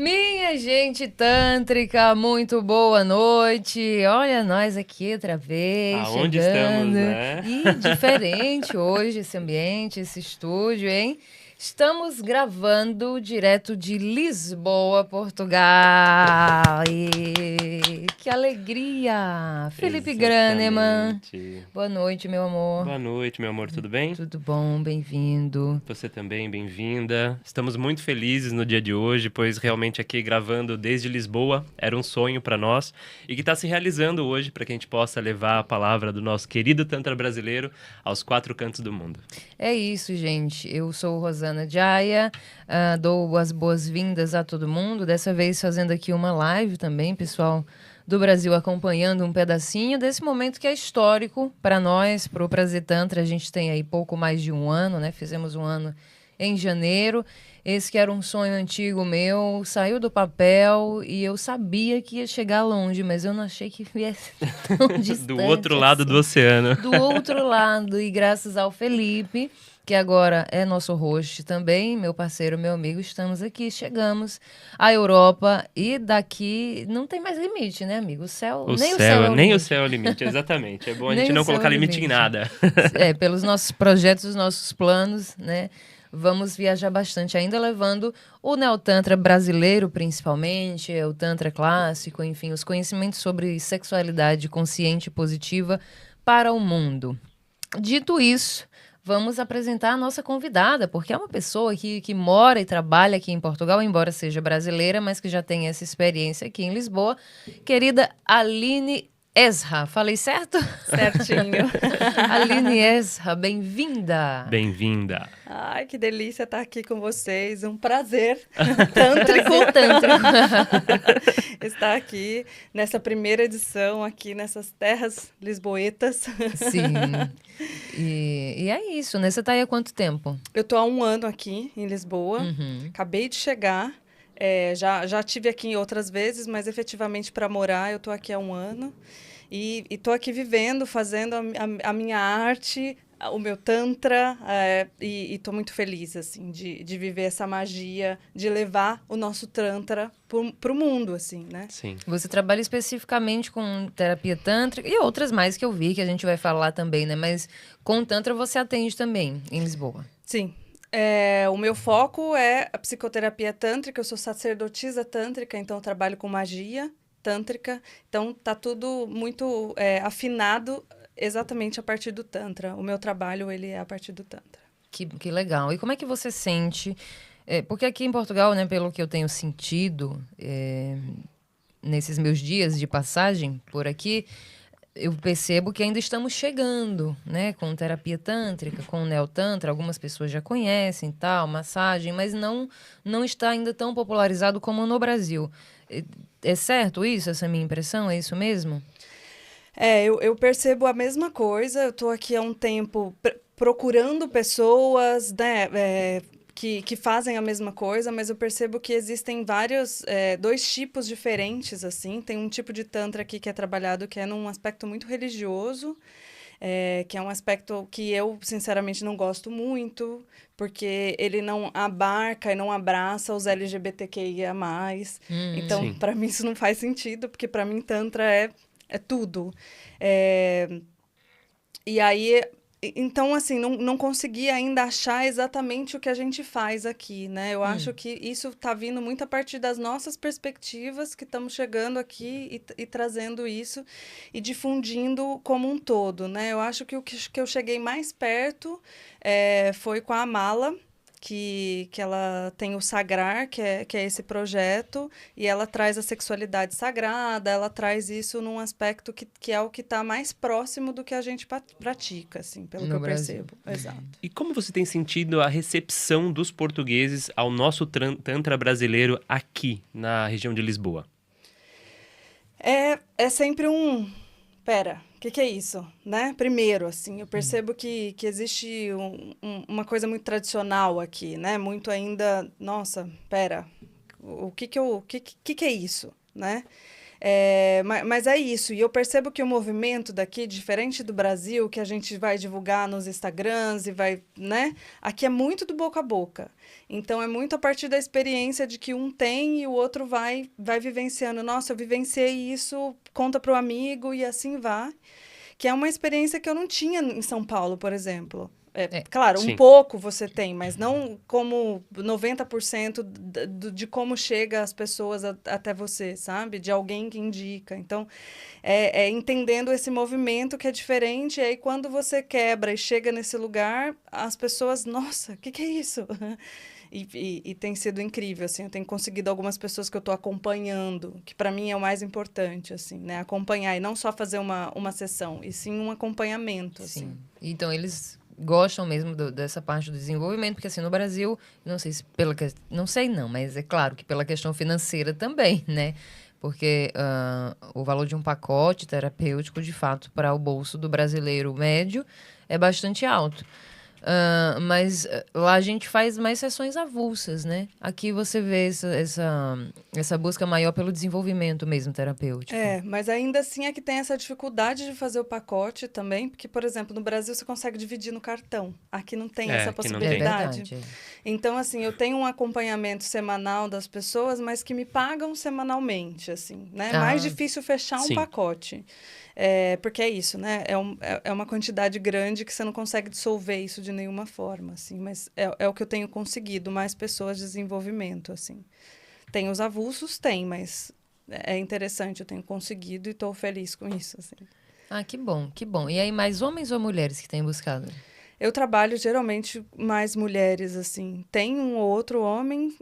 Minha gente tântrica, muito boa noite. Olha nós aqui outra vez, Aonde chegando. estamos, né? E diferente hoje esse ambiente, esse estúdio, hein? Estamos gravando direto de Lisboa, Portugal. E que alegria! Felipe Graneman. Exatamente. Boa noite, meu amor. Boa noite, meu amor, tudo bem? Tudo bom? Bem-vindo. Você também, bem-vinda. Estamos muito felizes no dia de hoje, pois realmente aqui gravando desde Lisboa era um sonho para nós e que está se realizando hoje para que a gente possa levar a palavra do nosso querido Tantra brasileiro aos quatro cantos do mundo. É isso, gente. Eu sou Rosana Jaya, dou as boas-vindas a todo mundo. Dessa vez fazendo aqui uma live também, pessoal do Brasil acompanhando um pedacinho desse momento que é histórico para nós, para o Prazer Tantra. A gente tem aí pouco mais de um ano, né? Fizemos um ano em janeiro. Esse que era um sonho antigo meu, saiu do papel e eu sabia que ia chegar longe, mas eu não achei que viesse tão distante Do outro lado do assim. oceano. Do outro lado, e graças ao Felipe, que agora é nosso host também, meu parceiro, meu amigo, estamos aqui, chegamos à Europa e daqui não tem mais limite, né, amigo? Nem o céu é o Nem o limite. céu é o limite, exatamente. É bom a Nem gente o não céu é colocar o limite em limite. nada. Pelos nossos projetos, os nossos planos, né? Vamos viajar bastante, ainda levando o Neotantra brasileiro, principalmente, o Tantra clássico, enfim, os conhecimentos sobre sexualidade consciente e positiva para o mundo. Dito isso, vamos apresentar a nossa convidada, porque é uma pessoa que mora e trabalha aqui em Portugal, embora seja brasileira, mas que já tem essa experiência aqui em Lisboa. Querida Aline Ezra, falei certo? Certinho. Aline Ezra, bem-vinda! Bem-vinda. Ai, que delícia estar aqui com vocês. Um prazer tântrico Prazer tântrico. estar aqui nessa primeira edição, aqui nessas terras lisboetas. Sim. E é isso, né? Você tá aí há quanto tempo? Eu tô há um ano aqui em Lisboa. Acabei de chegar. Já tive aqui outras vezes, mas efetivamente para morar eu tô aqui há um ano. E tô aqui vivendo, fazendo a minha arte, o meu tantra, e tô muito feliz, assim, de viver essa magia, de levar o nosso tantra pro mundo, assim, né? Sim. Você trabalha especificamente com terapia tântrica e outras mais que eu vi, que a gente vai falar também, né? Mas com tantra você atende também em Lisboa. Sim. O meu foco é a psicoterapia tântrica, eu sou sacerdotisa tântrica, então eu trabalho com magia tântrica, então tá tudo muito afinado exatamente a partir do Tantra. O meu trabalho, ele é a partir do Tantra. Que legal. E como é que você sente? Porque aqui em Portugal, né, pelo que eu tenho sentido nesses meus dias de passagem por aqui, eu percebo que ainda estamos chegando, né, com terapia tântrica, com neotantra. Algumas pessoas já conhecem, tal, massagem, mas não está ainda tão popularizado como no Brasil. É certo isso, essa minha impressão? É isso mesmo? Eu percebo a mesma coisa. Eu estou aqui há um tempo procurando pessoas, né, que fazem a mesma coisa, mas eu percebo que existem dois tipos diferentes, assim. Tem um tipo de tantra aqui que é trabalhado que é num aspecto muito religioso, que é um aspecto que eu, sinceramente, não gosto muito, porque ele não abarca e não abraça os LGBTQIA+. Então, Sim. para mim, isso não faz sentido, porque para mim, tantra é tudo. E aí, então, assim, não consegui ainda achar exatamente o que a gente faz aqui, né? Eu acho que isso está vindo muito a partir das nossas perspectivas, que estamos chegando aqui e trazendo isso e difundindo como um todo, né? Eu acho que o que eu cheguei mais perto foi com a Mala, que ela tem o Sagrar, que é esse projeto, e ela traz a sexualidade sagrada, ela traz isso num aspecto que é o que está mais próximo do que a gente pratica, assim, pelo que No eu Brasil. percebo. Exato. E como você tem sentido a recepção dos portugueses ao nosso Tantra brasileiro aqui na região de Lisboa? É sempre Pera, o que é isso, né? Primeiro, assim, eu percebo que existe uma coisa muito tradicional aqui, né? Muito ainda, nossa, pera, o que é isso, né? Mas é isso, e eu percebo que o movimento daqui, diferente do Brasil, que a gente vai divulgar nos Instagrams e vai, né? Aqui é muito do boca a boca. Então, é muito a partir da experiência de que um tem e o outro vai vivenciando. Nossa, eu vivenciei isso, conta para o amigo e assim vai. Que é uma experiência que eu não tinha em São Paulo, por exemplo. Claro, um Sim. pouco você tem, mas não como 90% de como chega as pessoas até você, sabe? De alguém que indica. Então, entendendo esse movimento que é diferente, e aí quando você quebra e chega nesse lugar, as pessoas, nossa, o que é isso? E tem sido incrível, assim, eu tenho conseguido algumas pessoas que eu estou acompanhando, que para mim é o mais importante, assim, né? Acompanhar e não só fazer uma sessão, e sim um acompanhamento, assim. Sim. Então, eles gostam mesmo dessa parte do desenvolvimento, porque assim, no Brasil, não sei se não sei não, mas é claro que pela questão financeira também, né? Porque o valor de um pacote terapêutico, de fato, para o bolso do brasileiro médio é bastante alto. Mas lá a gente faz mais sessões avulsas, né? Aqui você vê essa busca maior pelo desenvolvimento mesmo terapêutico. Mas ainda assim é que tem essa dificuldade de fazer o pacote também, porque, por exemplo, no Brasil você consegue dividir no cartão. Aqui não tem essa aqui não possibilidade. Verdade. Então, assim, eu tenho um acompanhamento semanal das pessoas, mas que me pagam semanalmente, assim, né? É mais difícil fechar um Sim. pacote. Porque é isso, né? É uma quantidade grande que você não consegue dissolver isso de nenhuma forma, assim. Mas é o que eu tenho conseguido, mais pessoas de desenvolvimento, assim. Tem os avulsos? Tem, mas é interessante, eu tenho conseguido e estou feliz com isso, assim. Que bom, que bom. E aí, mais homens ou mulheres que têm buscado? Eu trabalho geralmente mais mulheres, assim. Tem um ou outro homem,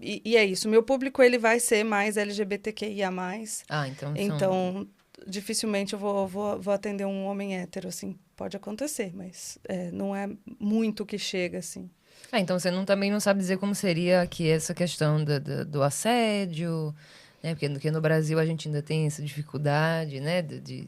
e é isso. Meu público ele vai ser mais LGBTQIA+. Então dificilmente eu vou atender um homem hétero, assim. Pode acontecer, mas não é muito que chega, assim. Então você também não sabe dizer como seria aqui essa questão do assédio, né? Porque no Brasil a gente ainda tem essa dificuldade, né? De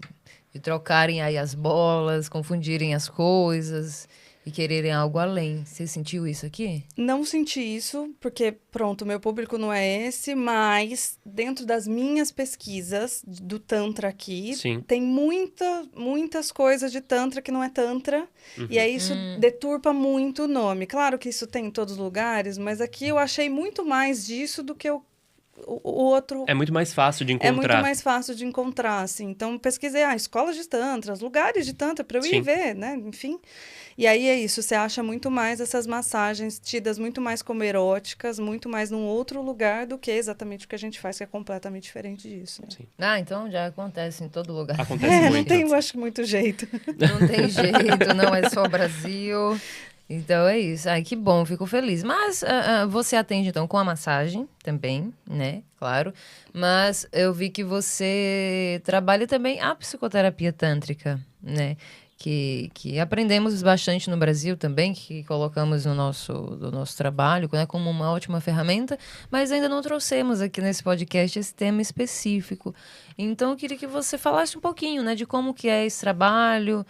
trocarem aí as bolas, confundirem as coisas e quererem algo além. Você sentiu isso aqui? Não senti isso, porque, pronto, meu público não é esse, mas dentro das minhas pesquisas do Tantra aqui, Sim. tem muitas coisas de Tantra que não é Tantra, e aí isso deturpa muito o nome. Claro que isso tem em todos os lugares, mas aqui eu achei muito mais disso do que o outro. É muito mais fácil de encontrar. É muito mais fácil de encontrar, assim. Então, pesquisei, escolas de Tantra, lugares de Tantra, para eu ir ver, né? Enfim. E aí é isso, você acha muito mais essas massagens tidas muito mais como eróticas, muito mais num outro lugar do que exatamente o que a gente faz, que é completamente diferente disso. Né? Sim. Então já acontece em todo lugar. Acontece muito. Não tem, eu acho, muito jeito. Não tem jeito, não é só o Brasil. Então é isso. Que bom, fico feliz. Mas você atende então com a massagem também, né? Claro. Mas eu vi que você trabalha também a psicoterapia tântrica, né? Que aprendemos bastante no Brasil também, que colocamos no nosso trabalho, né, como uma ótima ferramenta, mas ainda não trouxemos aqui nesse podcast esse tema específico. Então, eu queria que você falasse um pouquinho, né, de como que é esse trabalho,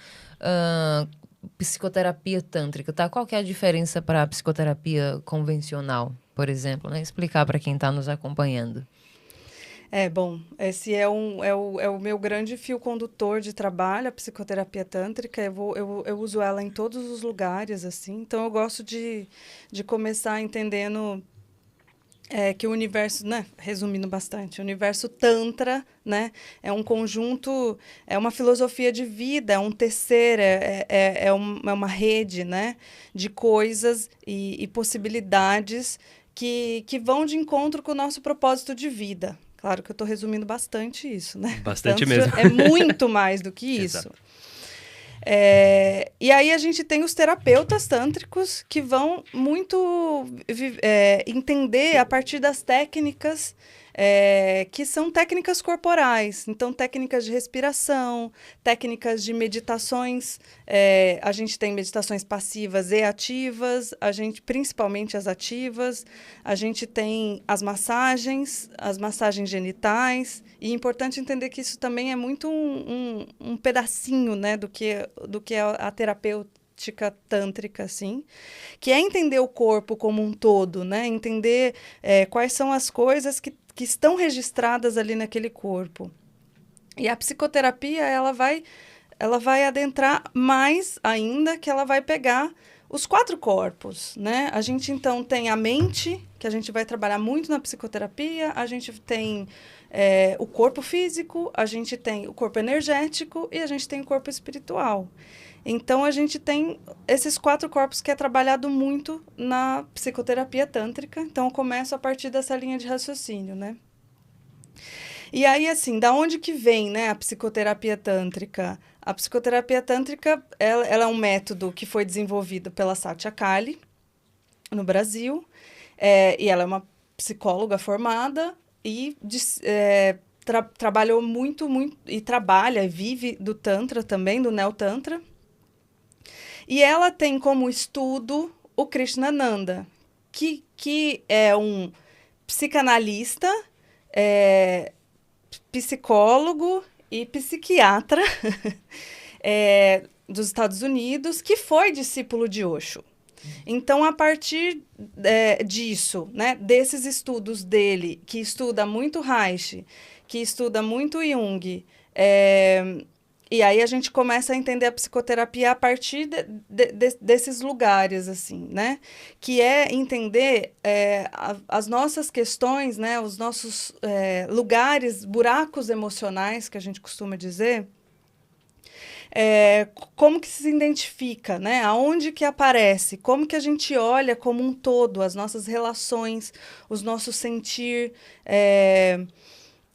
psicoterapia tântrica, tá? Qual que é a diferença para a psicoterapia convencional, por exemplo, né? Explicar para quem está nos acompanhando. Bom, esse é o meu grande fio condutor de trabalho, a psicoterapia tântrica. Eu uso ela em todos os lugares, assim. Então, eu gosto de começar entendendo que o universo, né, resumindo bastante, o universo Tantra, né, é um conjunto, é uma filosofia de vida, é um tecer, é uma rede, né, de coisas e possibilidades que vão de encontro com o nosso propósito de vida. Claro que eu estou resumindo bastante isso, né? Bastante mesmo. É muito mais do que isso. Exato. E aí a gente tem os terapeutas tântricos que vão muito entender a partir das técnicas que são técnicas corporais. Então, técnicas de respiração, técnicas de meditações. A gente tem meditações passivas e ativas, principalmente as ativas. A gente tem as massagens genitais. E é importante entender que isso também é muito um pedacinho, né, do que é a prática tântrica, assim, que é entender o corpo como um todo, né? Entender quais são as coisas que estão registradas ali naquele corpo. E a psicoterapia, ela vai adentrar mais ainda, que ela vai pegar os 4 corpos, né? A gente, então, tem a mente, que a gente vai trabalhar muito na psicoterapia, a gente tem o corpo físico, a gente tem o corpo energético e a gente tem o corpo espiritual. Então, a gente tem esses 4 corpos que é trabalhado muito na psicoterapia tântrica. Então, eu começo a partir dessa linha de raciocínio, né? E aí, assim, da onde que vem, né, a psicoterapia tântrica? A psicoterapia tântrica, ela é um método que foi desenvolvido pela Satya Kali, no Brasil, e ela é uma psicóloga formada e trabalhou muito, e trabalha, vive do Tantra também, do Neo-Tantra. E ela tem como estudo o Krishnananda, que é um psicanalista, psicólogo e psiquiatra dos Estados Unidos, que foi discípulo de Osho. Então, a partir disso, né, desses estudos dele, que estuda muito Reich, que estuda muito Jung, e aí a gente começa a entender a psicoterapia a partir desses lugares, assim, né? Que é entender as nossas questões, né? Os nossos lugares, buracos emocionais, que a gente costuma dizer, como que se identifica, né? Aonde que aparece, como que a gente olha como um todo, as nossas relações, os nossos sentir.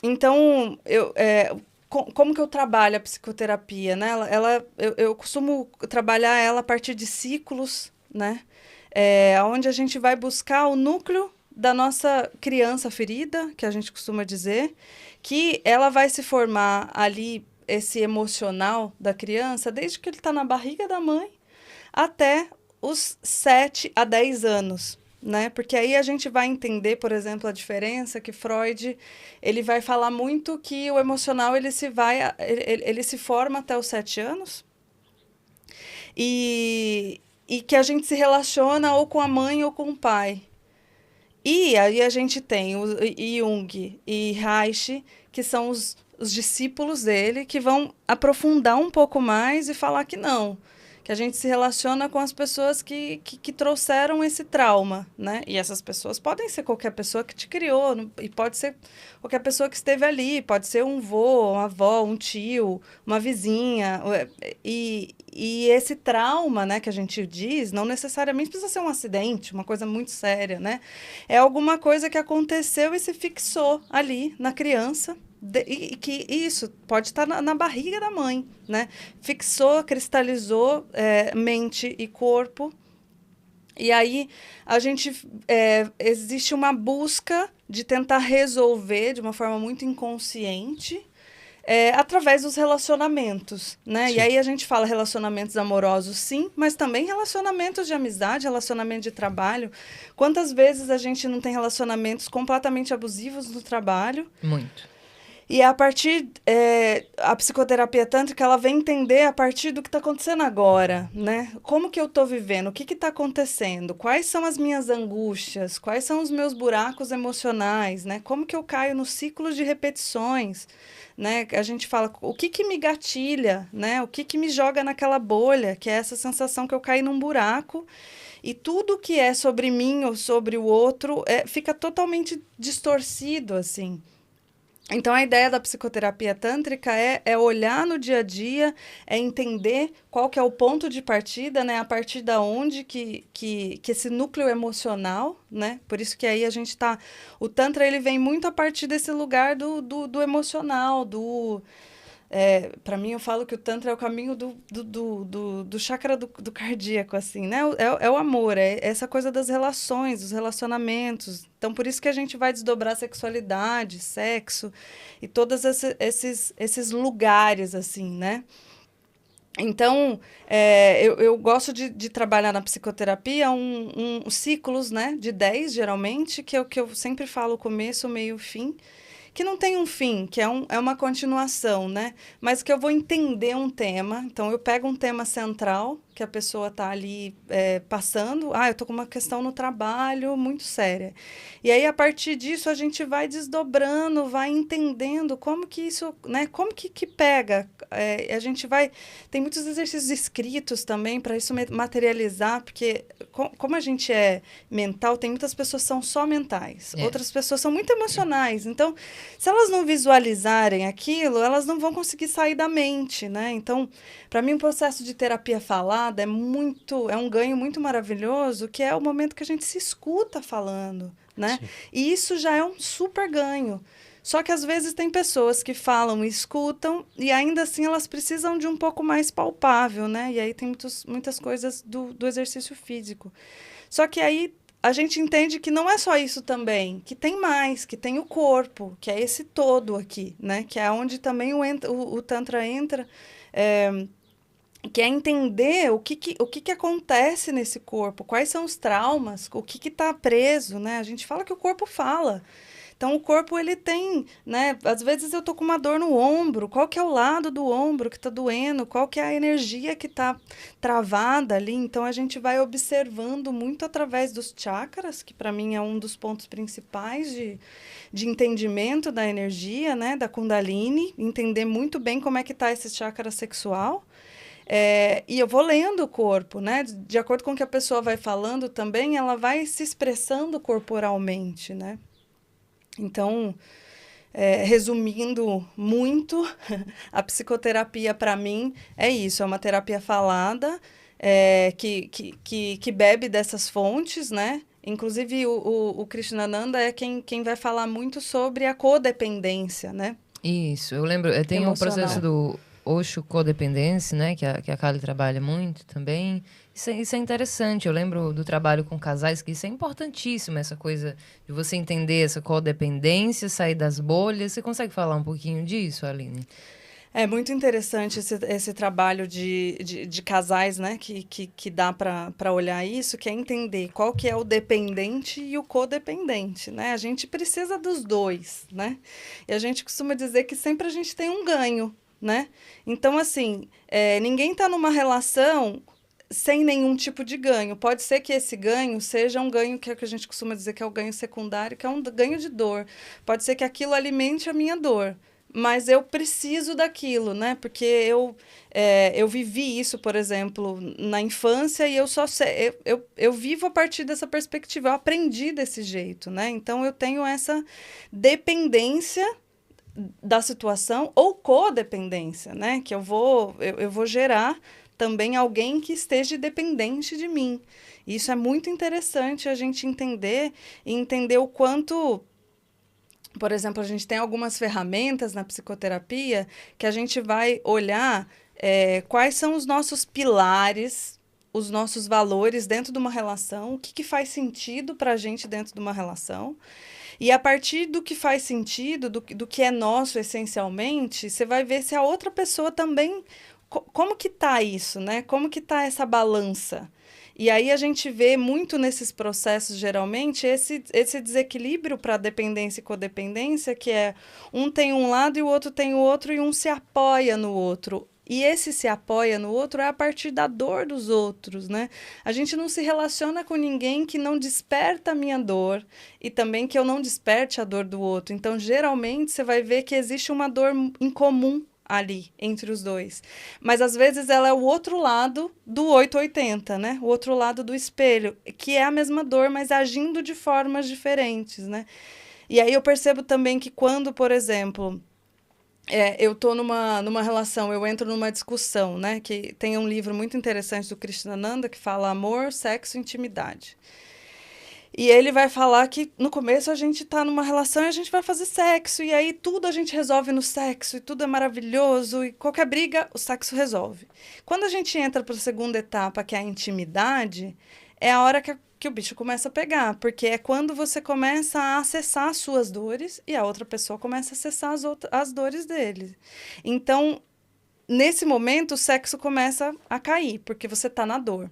Então, como que eu trabalho a psicoterapia, né? Eu costumo trabalhar ela a partir de ciclos, né? Onde a gente vai buscar o núcleo da nossa criança ferida, que a gente costuma dizer, que ela vai se formar ali, esse emocional da criança, desde que ele está na barriga da mãe até os 7 a 10 anos. Né? Porque aí a gente vai entender, por exemplo, a diferença que Freud ele vai falar muito que o emocional ele se forma até os 7 anos e que a gente se relaciona ou com a mãe ou com o pai. E aí a gente tem o Jung e Reich, que são os discípulos dele, que vão aprofundar um pouco mais e falar que não. Que a gente se relaciona com as pessoas que trouxeram esse trauma, né? E essas pessoas podem ser qualquer pessoa que te criou, e pode ser qualquer pessoa que esteve ali, pode ser um vô, uma avó, um tio, uma vizinha. E esse trauma, né, que a gente diz, não necessariamente precisa ser um acidente, uma coisa muito séria, né? É alguma coisa que aconteceu e se fixou ali na criança. E que isso pode estar na barriga da mãe, né? Fixou, cristalizou mente e corpo. E aí existe uma busca de tentar resolver de uma forma muito inconsciente através dos relacionamentos, né? Sim. E aí a gente fala relacionamentos amorosos, sim, mas também relacionamentos de amizade, relacionamento de trabalho. Quantas vezes a gente não tem relacionamentos completamente abusivos no trabalho? Muito. E a partir, a psicoterapia tântrica, ela vem entender a partir do que está acontecendo agora, né? Como que eu estou vivendo? O que está acontecendo? Quais são as minhas angústias? Quais são os meus buracos emocionais, né? Como que eu caio nos ciclos de repetições, né? A gente fala, o que me gatilha, né? O que me joga naquela bolha, que é essa sensação que eu caí num buraco. E tudo que é sobre mim ou sobre o outro fica totalmente distorcido, assim. Então, a ideia da psicoterapia tântrica é olhar no dia a dia, é entender qual que é o ponto de partida, né? A partir da onde que esse núcleo emocional, né? Por isso que aí a gente tá... O Tantra, ele vem muito a partir desse lugar do emocional, para mim, eu falo que o Tantra é o caminho do chakra do cardíaco, assim, né? É o amor, é essa coisa das relações, dos relacionamentos. Então, por isso que a gente vai desdobrar sexualidade, sexo e todos esses lugares, assim, né? Então, eu gosto de trabalhar na psicoterapia ciclos, né? De 10, geralmente, que é o que eu sempre falo, começo, meio, fim. Que não tem um fim, que é uma continuação, né? Mas que eu vou entender um tema. Então, eu pego um tema central, que a pessoa está ali passando. Eu tô com uma questão no trabalho muito séria. E aí, a partir disso, a gente vai desdobrando, vai entendendo como que isso, né? Como que pega. A gente vai... Tem muitos exercícios escritos também para isso materializar, porque como a gente é mental, tem muitas pessoas que são só mentais. Outras pessoas são muito emocionais. Então, se elas não visualizarem aquilo, elas não vão conseguir sair da mente, né? Então, para mim, o processo de terapia falada é um ganho muito maravilhoso, que é o momento que a gente se escuta falando, né? Sim. E isso já é um super ganho. Só que às vezes tem pessoas que falam e escutam e ainda assim elas precisam de um pouco mais palpável, né? E aí tem muitas coisas do exercício físico. Só que aí a gente entende que não é só isso também, que tem mais, que tem o corpo, que é esse todo aqui, né? Que é onde também o Tantra entra, que é entender o que acontece nesse corpo, quais são os traumas, o que está preso, né? A gente fala que o corpo fala. Então, o corpo, ele tem, né? Às vezes eu tô com uma dor no ombro. Qual que é o lado do ombro que tá doendo? Qual que é a energia que tá travada ali? Então, a gente vai observando muito através dos chakras, que para mim é um dos pontos principais de entendimento da energia, né? Da Kundalini. Entender muito bem como é que tá esse chakra sexual. E eu vou lendo o corpo, né? De acordo com o que a pessoa vai falando também, ela vai se expressando corporalmente, né? Então, resumindo muito, a psicoterapia, para mim, é isso. É uma terapia falada, que bebe dessas fontes, né? Inclusive, o Krishnananda é quem vai falar muito sobre a codependência, né? Isso. Eu lembro, tem o processo do Osho codependência, né? Que a Kali trabalha muito também. Isso é interessante. Eu lembro do trabalho com casais, que isso é importantíssimo, essa coisa de você entender essa codependência, sair das bolhas. Você consegue falar um pouquinho disso, Aline? É muito interessante esse trabalho de casais, né? Que dá para olhar isso, que é entender qual que é o dependente e o codependente, né? A gente precisa dos dois, né? E a gente costuma dizer que sempre a gente tem um ganho, né? Então, assim, ninguém está numa relação sem nenhum tipo de ganho. Pode ser que esse ganho seja um ganho que a gente costuma dizer que é o ganho secundário, que é um ganho de dor. Pode ser que aquilo alimente a minha dor, mas eu preciso daquilo, né? Porque eu vivi isso, por exemplo, na infância, e eu só sei, eu vivo a partir dessa perspectiva, eu aprendi desse jeito, né? Então, eu tenho essa dependência da situação ou codependência, né? Que eu vou gerar também alguém que esteja dependente de mim. Isso é muito interessante a gente entender, e entender o quanto... Por exemplo, a gente tem algumas ferramentas na psicoterapia que a gente vai olhar quais são os nossos pilares, os nossos valores dentro de uma relação, o que faz sentido para a gente dentro de uma relação. E a partir do que faz sentido, do que é nosso essencialmente, você vai ver se a outra pessoa também... Como que tá isso, né? Como que tá essa balança? E aí a gente vê muito nesses processos, geralmente, esse desequilíbrio para dependência e codependência, que é um tem um lado e o outro tem o outro, e um se apoia no outro. E esse se apoia no outro é a partir da dor dos outros, né? A gente não se relaciona com ninguém que não desperta a minha dor e também que eu não desperte a dor do outro. Então, geralmente, você vai ver que existe uma dor em comum ali, entre os dois. Mas, às vezes, ela é o outro lado do 880, né? O outro lado do espelho, que é a mesma dor, mas agindo de formas diferentes, né? E aí eu percebo também que quando, por exemplo... eu estou numa relação, eu entro numa discussão, né? Que tem um livro muito interessante do Krishnananda que fala amor, sexo e intimidade. E ele vai falar que no começo a gente está numa relação e a gente vai fazer sexo, e aí tudo a gente resolve no sexo, e tudo é maravilhoso, e qualquer briga, o sexo resolve. Quando a gente entra para a segunda etapa, que é a intimidade, é a hora que o bicho começa a pegar, porque é quando você começa a acessar as suas dores e a outra pessoa começa a acessar as dores dele. Então, nesse momento, o sexo começa a cair, porque você está na dor.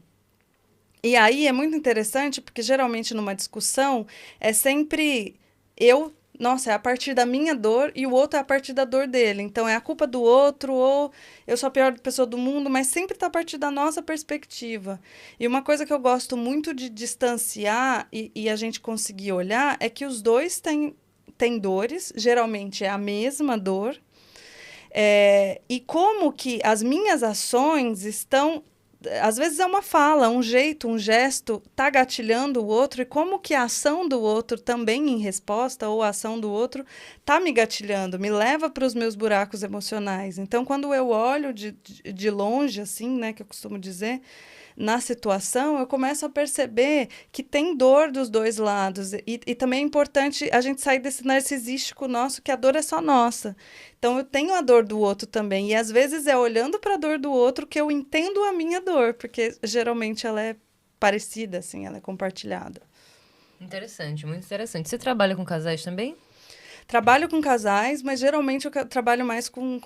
E aí é muito interessante, porque geralmente numa discussão é sempre eu nossa, é a partir da minha dor e o outro é a partir da dor dele. Então, é a culpa do outro ou eu sou a pior pessoa do mundo, mas sempre está a partir da nossa perspectiva. E uma coisa que eu gosto muito de distanciar e a gente conseguir olhar é que os dois têm dores, geralmente é a mesma dor, e como que as minhas ações estão... Às vezes é uma fala, um jeito, um gesto, tá gatilhando o outro, e como que a ação do outro também em resposta, ou a ação do outro, tá me gatilhando, me leva para os meus buracos emocionais. Então, quando eu olho de longe, assim, né, que eu costumo dizer, na situação, eu começo a perceber que tem dor dos dois lados. E também é importante a gente sair desse narcisístico nosso, que a dor é só nossa. Então, eu tenho a dor do outro também. E, às vezes, é olhando para a dor do outro que eu entendo a minha dor, porque, geralmente, ela é parecida, assim, ela é compartilhada. Interessante, muito interessante. Você trabalha com casais também? Trabalho com casais, mas geralmente eu trabalho mais com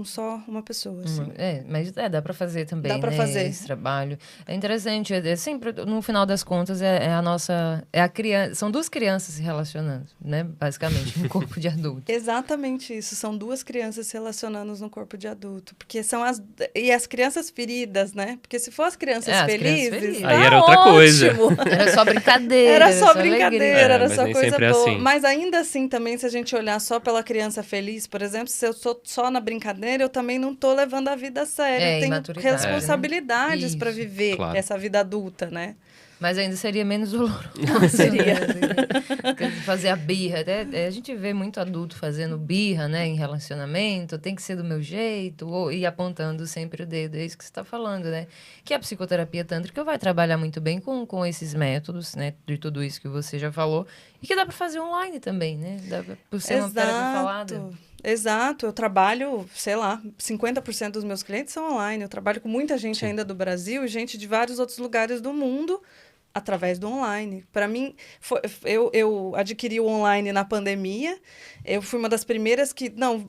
só uma pessoa. Assim. Mas dá para fazer também, dá pra né? fazer. Esse trabalho. É interessante, sempre, no final das contas, a nossa... a criança, são duas crianças se relacionando, né? Basicamente, no corpo de adulto. Exatamente isso, são duas crianças se relacionando no corpo de adulto. Porque são as crianças feridas, né? Porque se fosse crianças felizes, aí era outra coisa. Era só brincadeira. Era só brincadeira, era só coisa boa. Assim. Mas ainda assim, também, se a gente olhar só pela criança feliz, por exemplo, se eu sou só na brincadeira, eu também não estou levando a vida a sério. Eu tenho responsabilidades para viver essa vida adulta, né? Mas ainda seria menos doloroso. Seria. Fazer a birra. A gente vê muito adulto fazendo birra, né, em relacionamento, tem que ser do meu jeito, e apontando sempre o dedo. É isso que você está falando, né? Que a psicoterapia tântrica vai trabalhar muito bem com esses métodos, né, de tudo isso que você já falou, e que dá para fazer online também, né? Dá por ser uma terapia falada. Exato, eu trabalho, sei lá, 50% dos meus clientes são online. Eu trabalho com muita gente ainda do Brasil e gente de vários outros lugares do mundo através do online. Para mim, eu adquiri o online na pandemia. Eu fui uma das primeiras que, não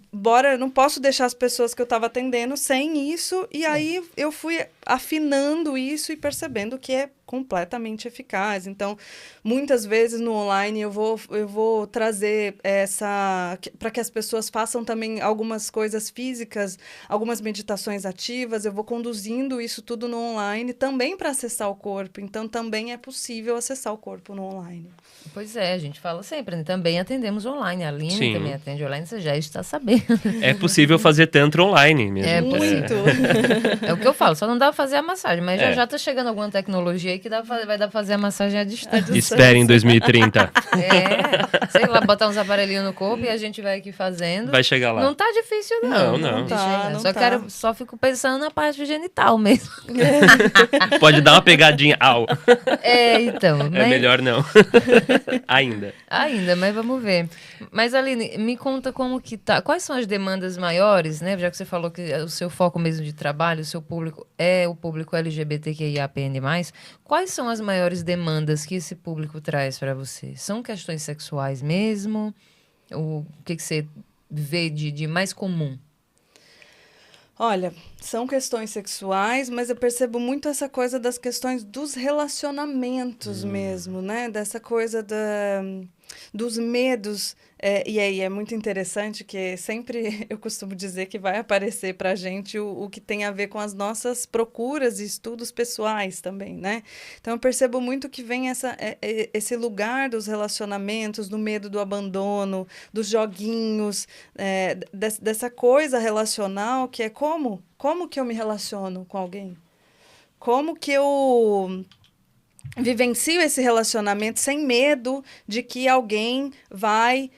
posso deixar as pessoas que eu estava atendendo sem isso. E aí eu fui afinando isso e percebendo que é completamente eficaz. Então, muitas vezes no online eu vou trazer para que as pessoas façam também algumas coisas físicas, algumas meditações ativas. Eu vou conduzindo isso tudo no online também para acessar o corpo. Então, também é possível acessar o corpo no online. Pois é, a gente fala sempre, né? Também atendemos online. A Aline também atende online, você já está sabendo. É possível fazer tantra online mesmo. É muito. É o que eu falo, só não dá pra fazer a massagem, mas já tá chegando alguma tecnologia aí que vai dar pra fazer a massagem à distância. Espere em 2030. Sei lá, botar uns aparelhinhos no corpo e a gente vai aqui fazendo. Vai chegar lá. Não tá difícil, não. Não. Só fico pensando na parte genital mesmo. Pode dar uma pegadinha. Au. Então. É melhor não. Ainda, mas vamos ver. Mas, Aline, me conta como que tá. Quais são as demandas maiores, né? Já que você falou que o seu foco mesmo de trabalho, o seu público é o público LGBTQIAPN+. Quais são as maiores demandas que esse público traz para você? São questões sexuais mesmo? O que você vê de mais comum? Olha, são questões sexuais, mas eu percebo muito essa coisa das questões dos relacionamentos mesmo, né? Dessa coisa dos medos. E aí é muito interessante que sempre eu costumo dizer que vai aparecer para a gente o que tem a ver com as nossas procuras e estudos pessoais também, né? Então eu percebo muito que vem esse lugar dos relacionamentos, do medo do abandono, dos joguinhos, dessa coisa relacional que é como que eu me relaciono com alguém? Como que eu vivencio esse relacionamento sem medo de que alguém vai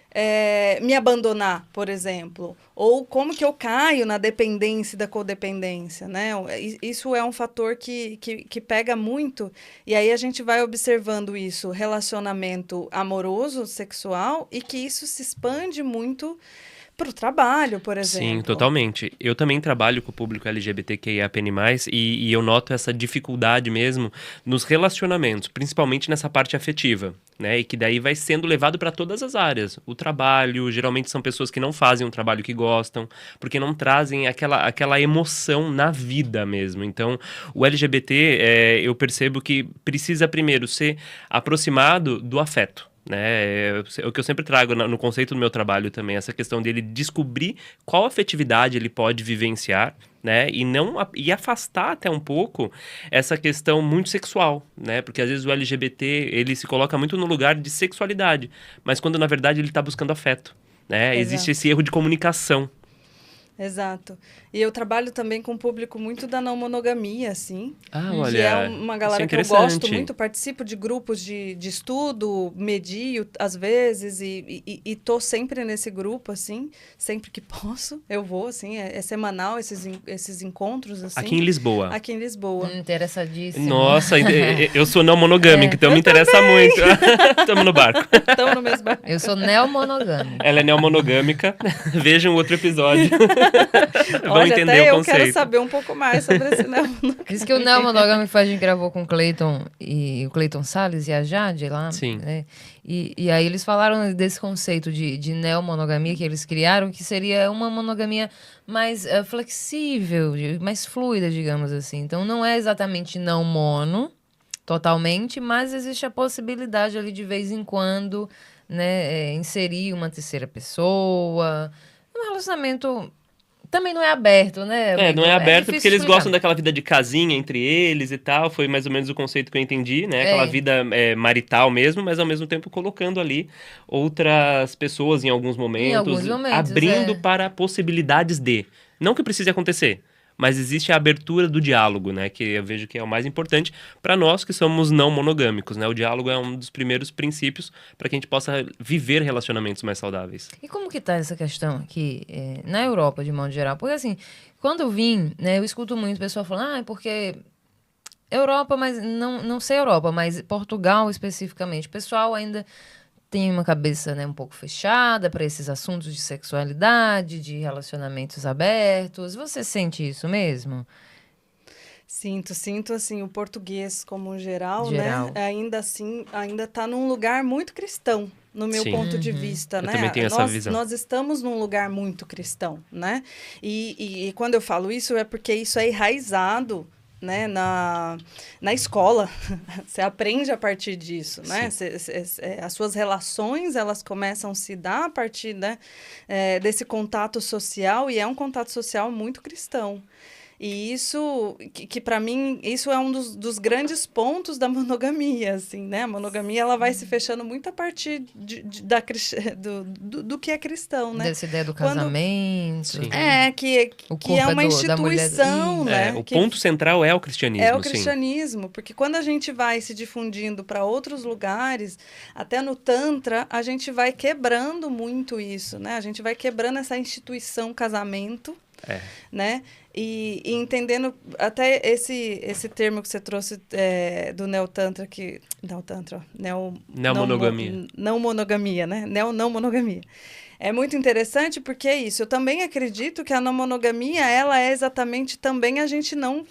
me abandonar, por exemplo. Ou como que eu caio na dependência e da codependência, né? Isso é um fator que pega muito. E aí a gente vai observando isso, relacionamento amoroso, sexual, e que isso se expande muito para o trabalho, por exemplo. Sim, totalmente. Eu também trabalho com o público LGBTQIAPN+, e eu noto essa dificuldade mesmo nos relacionamentos, principalmente nessa parte afetiva, né? E que daí vai sendo levado para todas as áreas. O trabalho, geralmente são pessoas que não fazem um trabalho que gostam, porque não trazem aquela emoção na vida mesmo. Então, o LGBT, eu percebo que precisa primeiro ser aproximado do afeto. né? O que eu sempre trago no conceito do meu trabalho também, essa questão dele descobrir qual afetividade ele pode vivenciar, né? E afastar até um pouco essa questão muito sexual, né? Porque às vezes o LGBT, ele se coloca muito no lugar de sexualidade, mas quando na verdade ele está buscando afeto, né? Existe esse erro de comunicação. Exato. E eu trabalho também com um público muito da não monogamia, assim. Olha, que é uma galera que eu gosto muito, participo de grupos de estudo, medio às vezes, e tô sempre nesse grupo, assim, sempre que posso, eu vou, assim, é semanal esses encontros, assim. Aqui em Lisboa. Aqui em Lisboa. Interessadíssimo. Nossa, eu sou não monogâmico, então me interessa muito. Tamo no barco. Tamo no mesmo barco. Eu sou neomonogâmica. Ela é neomonogâmica. Vejam outro episódio. Vão Olha, entender até o eu conceito. quero saber um pouco mais sobre esse neomonogâmico. Diz que o neomonogâmico a gente gravou com o Cleiton e o Cleiton Salles e a Jade lá. Sim. Né? E aí eles falaram desse conceito de neomonogamia que eles criaram, que seria uma monogamia mais flexível, mais fluida, digamos assim. Então não é exatamente não mono, totalmente, mas existe a possibilidade ali de vez em quando, né, inserir uma terceira pessoa. Um relacionamento também não é aberto, né? Não é aberto porque eles explicar. gostam daquela vida de casinha entre eles e tal. Foi mais ou menos o conceito que eu entendi, né? Aquela vida marital mesmo, mas ao mesmo tempo colocando ali outras pessoas em alguns momentos abrindo para possibilidades de. Não que precise acontecer, mas existe a abertura do diálogo, né? Que eu vejo que é o mais importante para nós que somos não monogâmicos, né? O diálogo é um dos primeiros princípios para que a gente possa viver relacionamentos mais saudáveis. E como que tá essa questão aqui na Europa, de modo geral? Porque assim, quando eu vim, né, eu escuto muito pessoal falando, porque Europa, mas não sei Europa, mas Portugal especificamente, o pessoal ainda tem uma cabeça, né, um pouco fechada para esses assuntos de sexualidade, de relacionamentos abertos. Você sente isso mesmo? Sinto assim, o português como geral, né? Ainda assim, ainda está num lugar muito cristão, no meu ponto de vista, né? Eu também tenho essa visão. Nós estamos num lugar muito cristão, né? E quando eu falo isso, é porque isso é enraizado, né, na escola. Você aprende a partir disso, né? As suas relações, elas começam a se dar a partir, né, desse contato social, e é um contato social muito cristão. E isso, que para mim, isso é um dos grandes pontos da monogamia, assim, né? A monogamia, ela vai se fechando muito a partir do que é cristão, né? Dessa ideia do casamento. Que é uma instituição, né? O ponto central é o cristianismo, é o cristianismo, porque quando a gente vai se difundindo para outros lugares, até no Tantra, a gente vai quebrando muito isso, né? A gente vai quebrando essa instituição casamento, né? E entendendo até esse termo que você trouxe do neotantra, neomonogamia. Não monogamia, né? Não monogamia. É muito interessante porque é isso. Eu também acredito que a não monogamia, ela é exatamente também a gente não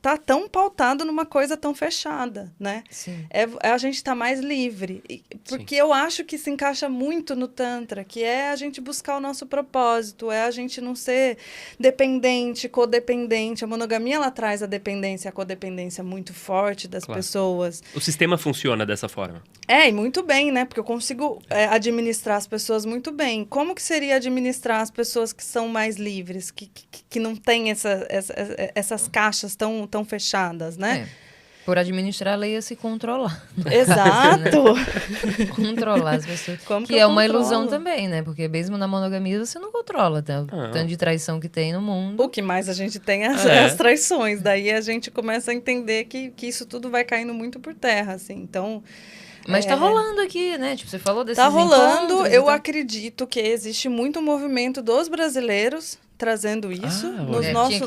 tá tão pautado numa coisa tão fechada, né? Sim. A gente tá mais livre. Porque eu acho que se encaixa muito no Tantra, que é a gente buscar o nosso propósito, é a gente não ser dependente, codependente. A monogamia, ela traz a dependência, a codependência muito forte das pessoas. O sistema funciona dessa forma. E muito bem, né? Porque eu consigo administrar as pessoas muito bem. Como que seria administrar as pessoas que são mais livres, que não têm essas caixas tão fechadas, né? Por administrar, leia-se controlar. Exato! Controlar as pessoas. Como que é uma ilusão também, né? Porque mesmo na monogamia você não controla tanto de traição que tem no mundo. O que mais a gente tem é as traições. Daí a gente começa a entender que isso tudo vai caindo muito por terra, assim. Então... Mas tá rolando aqui, né? Tipo, você falou desses encontros. Tá rolando. Eu então... acredito que existe muito movimento dos brasileiros trazendo isso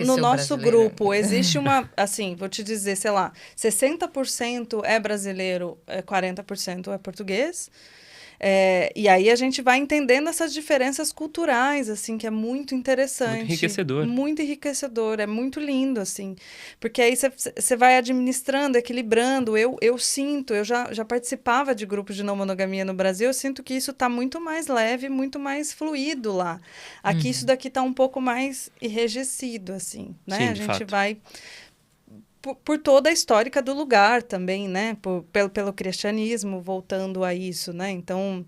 no nosso grupo. Existe uma, assim, vou te dizer, sei lá, 60% é brasileiro, 40% é português. E aí a gente vai entendendo essas diferenças culturais, assim, que é muito interessante. Muito enriquecedor. Muito enriquecedor, é muito lindo, assim. Porque aí você vai administrando, equilibrando. Eu sinto, eu já participava de grupos de não monogamia no Brasil, eu sinto que isso está muito mais leve, muito mais fluido lá. Aqui isso daqui está um pouco mais enrijecido, assim, né? Sim, a gente vai por toda a histórica do lugar também, né? Pelo cristianismo, voltando a isso, né? Então...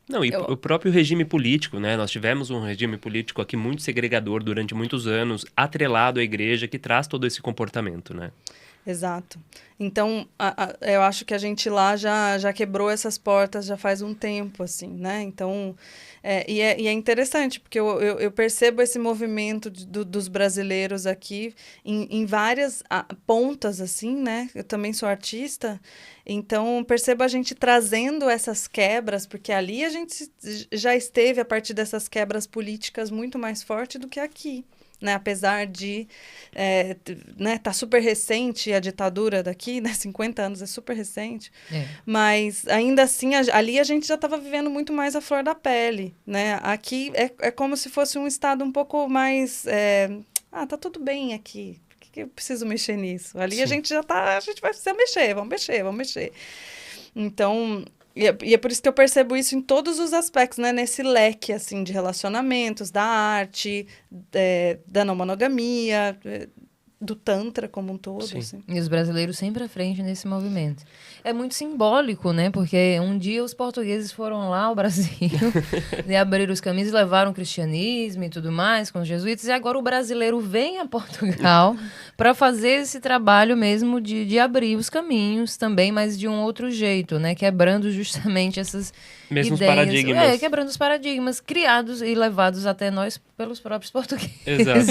Não, e o próprio regime político, né? Nós tivemos um regime político aqui muito segregador durante muitos anos, atrelado à igreja, que traz todo esse comportamento, né? Exato. Então, eu acho que a gente lá já quebrou essas portas já faz um tempo, assim, né? Então, e é interessante, porque eu percebo esse movimento dos brasileiros aqui em várias pontas, assim, né? Eu também sou artista, então percebo a gente trazendo essas quebras, porque ali a gente já esteve, a partir dessas quebras políticas, muito mais forte do que aqui. Né, apesar de né, tá super recente a ditadura daqui, né, 50 anos é super recente, mas ainda assim ali a gente já estava vivendo muito mais a flor da pele, né? Aqui é como se fosse um estado um pouco mais tá tudo bem aqui, por que eu preciso mexer nisso? Ali a gente a gente vai precisar mexer, vamos mexer. Então, e é por isso que eu percebo isso em todos os aspectos, né? Nesse leque, assim, de relacionamentos, da arte, da não monogamia, do Tantra como um todo. Assim. E os brasileiros sempre à frente nesse movimento. É muito simbólico, né? Porque um dia os portugueses foram lá ao Brasil e abriram os caminhos e levaram o cristianismo e tudo mais com os jesuítas. E agora o brasileiro vem a Portugal para fazer esse trabalho mesmo de abrir os caminhos também, mas de um outro jeito, né? Quebrando justamente essas mesmos ideias. Paradigmas. Quebrando os paradigmas criados e levados até nós pelos próprios portugueses. Exato.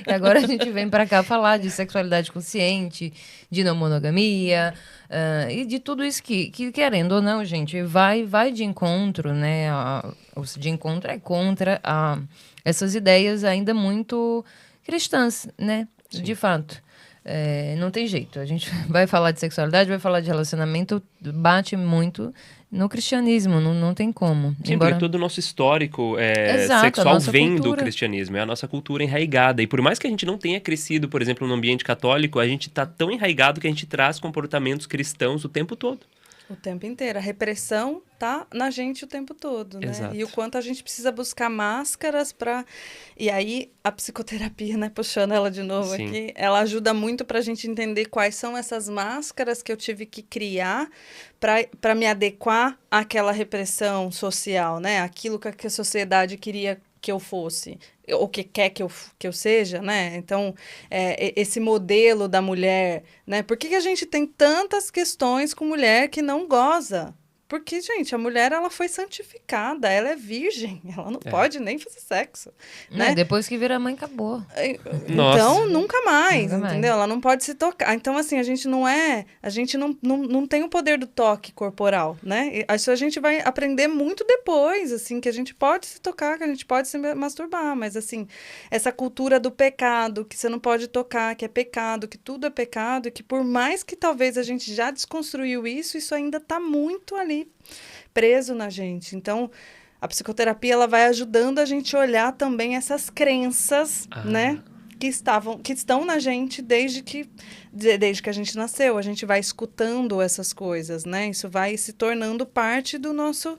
E agora a gente vem para cá falar de sexualidade consciente, de não monogamia, e de tudo isso que, querendo ou não, gente, vai de encontro, né? De encontro é contra essas ideias ainda muito cristãs, né? Sim. De fato. Não tem jeito. A gente vai falar de sexualidade, vai falar de relacionamento, bate muito no cristianismo, não tem como. Sim, porque todo o nosso histórico sexual vem do cristianismo, é a nossa cultura enraigada. E por mais que a gente não tenha crescido, por exemplo, no ambiente católico, a gente está tão enraigado que a gente traz comportamentos cristãos o tempo todo. O tempo inteiro. A repressão tá na gente o tempo todo, né? Exato. E o quanto a gente precisa buscar máscaras para... E aí, a psicoterapia, né? Puxando ela de novo Sim. aqui, ela ajuda muito para a gente entender quais são essas máscaras que eu tive que criar para me adequar àquela repressão social, né? Aquilo que a sociedade queria que eu fosse, ou que quer que eu seja, né? Então, esse modelo da mulher, né? Por que a gente tem tantas questões com mulher que não goza? Porque, gente, a mulher, ela foi santificada, ela é virgem, ela não pode nem fazer sexo, né? Depois que vira mãe, acabou. Então, nunca mais, entendeu? Ela não pode se tocar. Então, assim, a gente não tem o poder do toque corporal, né? Isso a gente vai aprender muito depois, assim, que a gente pode se tocar, que a gente pode se masturbar, mas, assim, essa cultura do pecado, que você não pode tocar, que é pecado, que tudo é pecado, e que por mais que talvez a gente já desconstruiu isso ainda tá muito ali preso na gente. Então, a psicoterapia ela vai ajudando a gente a olhar também essas crenças, né, que estão na gente desde que a gente nasceu. A gente vai escutando essas coisas, né? Isso vai se tornando parte do nosso...